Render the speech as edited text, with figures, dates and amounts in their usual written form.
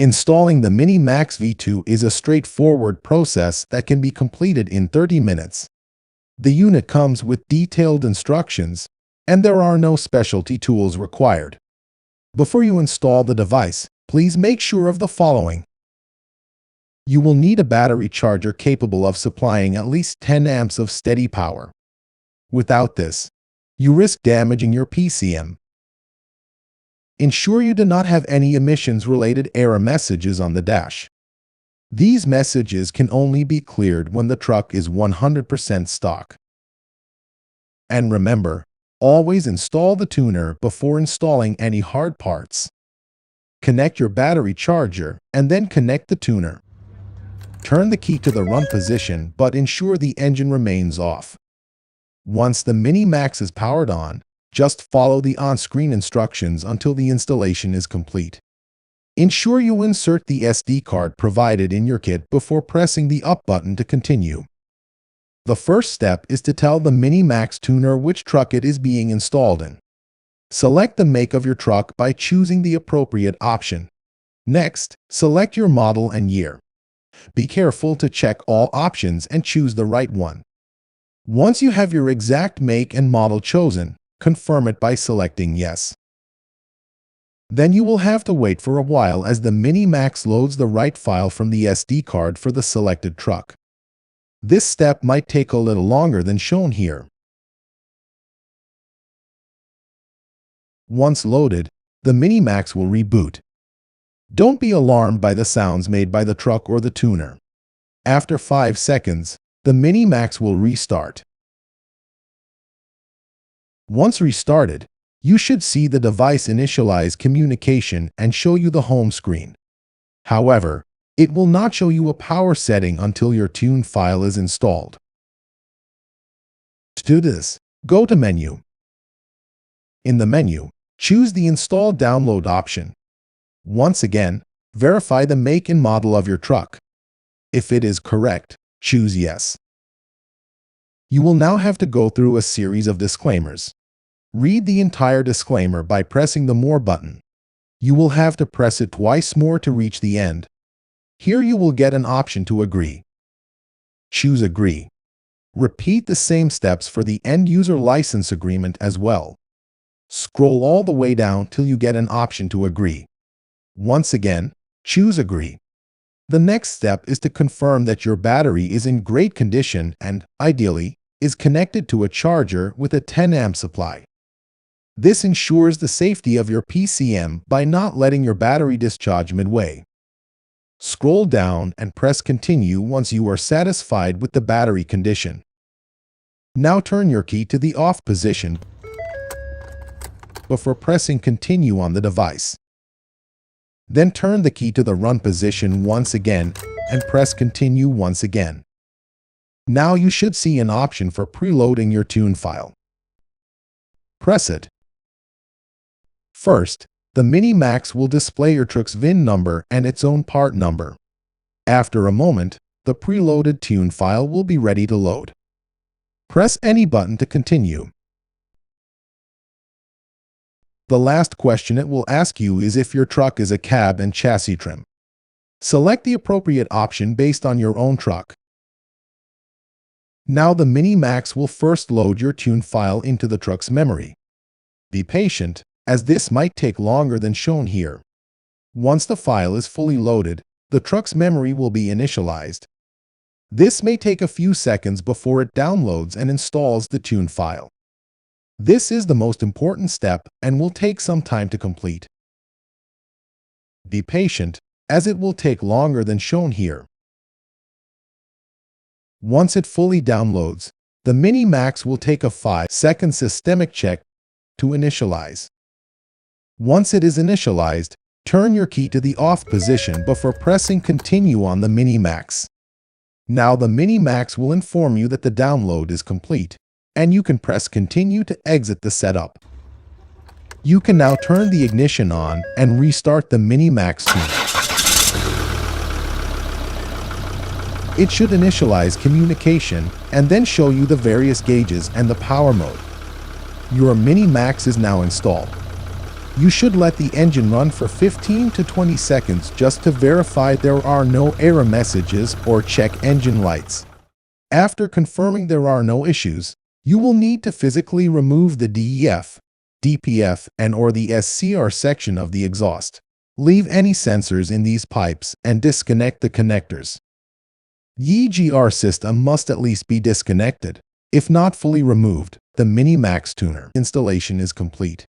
Installing the Mini Maxx V2 is a straightforward process that can be completed in 30 minutes. The unit comes with detailed instructions, and there are no specialty tools required. Before you install the device, please make sure of the following. You will need a battery charger capable of supplying at least 10 amps of steady power. Without this, you risk damaging your PCM. Ensure you do not have any emissions-related error messages on the dash. These messages can only be cleared when the truck is 100% stock. And remember, always install the tuner before installing any hard parts. Connect your battery charger and then connect the tuner. Turn the key to the run position, but ensure the engine remains off. Once the Mini Maxx is powered on, just follow the on-screen instructions until the installation is complete. Ensure you insert the SD card provided in your kit before pressing the up button to continue. The first step is to tell the Mini Maxx tuner which truck it is being installed in. Select the make of your truck by choosing the appropriate option. Next, select your model and year. Be careful to check all options and choose the right one. Once you have your exact make and model chosen, confirm it by selecting Yes. Then you will have to wait for a while as the Mini Maxx loads the right file from the SD card for the selected truck. This step might take a little longer than shown here. Once loaded, the Mini Maxx will reboot. Don't be alarmed by the sounds made by the truck or the tuner. After 5 seconds, the Mini Maxx will restart. Once restarted, you should see the device initialize communication and show you the home screen. However, it will not show you a power setting until your tune file is installed. To do this, go to Menu. In the menu, choose the Install Download option. Once again, verify the make and model of your truck. If it is correct, choose Yes. You will now have to go through a series of disclaimers. Read the entire disclaimer by pressing the More button. You will have to press it twice more to reach the end. Here you will get an option to agree. Choose Agree. Repeat the same steps for the end-user license agreement as well. Scroll all the way down till you get an option to agree. Once again, choose Agree. The next step is to confirm that your battery is in great condition and, ideally, is connected to a charger with a 10 amp supply. This ensures the safety of your PCM by not letting your battery discharge midway. Scroll down and press Continue once you are satisfied with the battery condition. Now turn your key to the off position before pressing Continue on the device. Then turn the key to the run position once again and press Continue once again. Now you should see an option for preloading your tune file. Press it. First, the Mini Maxx will display your truck's VIN number and its own part number. After a moment, the preloaded tune file will be ready to load. Press any button to continue. The last question it will ask you is if your truck is a cab and chassis trim. Select the appropriate option based on your own truck. Now the Mini Maxx will first load your tune file into the truck's memory. Be patient, as this might take longer than shown here. Once the file is fully loaded, the truck's memory will be initialized. This may take a few seconds before it downloads and installs the tune file. This is the most important step and will take some time to complete. Be patient, as it will take longer than shown here. Once it fully downloads, the Mini Maxx will take a 5-second systemic check to initialize. Once it is initialized, turn your key to the off position before pressing Continue on the Mini Maxx. Now the Mini Maxx will inform you that the download is complete, and you can press Continue to exit the setup. You can now turn the ignition on and restart the Mini Maxx tuner. It should initialize communication and then show you the various gauges and the power mode. Your Mini Maxx is now installed. You should let the engine run for 15 to 20 seconds just to verify there are no error messages or check engine lights. After confirming there are no issues, you will need to physically remove the DEF, DPF, and/or the EGR section of the exhaust. Leave any sensors in these pipes and disconnect the connectors. The EGR system must at least be disconnected. If not fully removed, the Mini Maxx tuner installation is complete.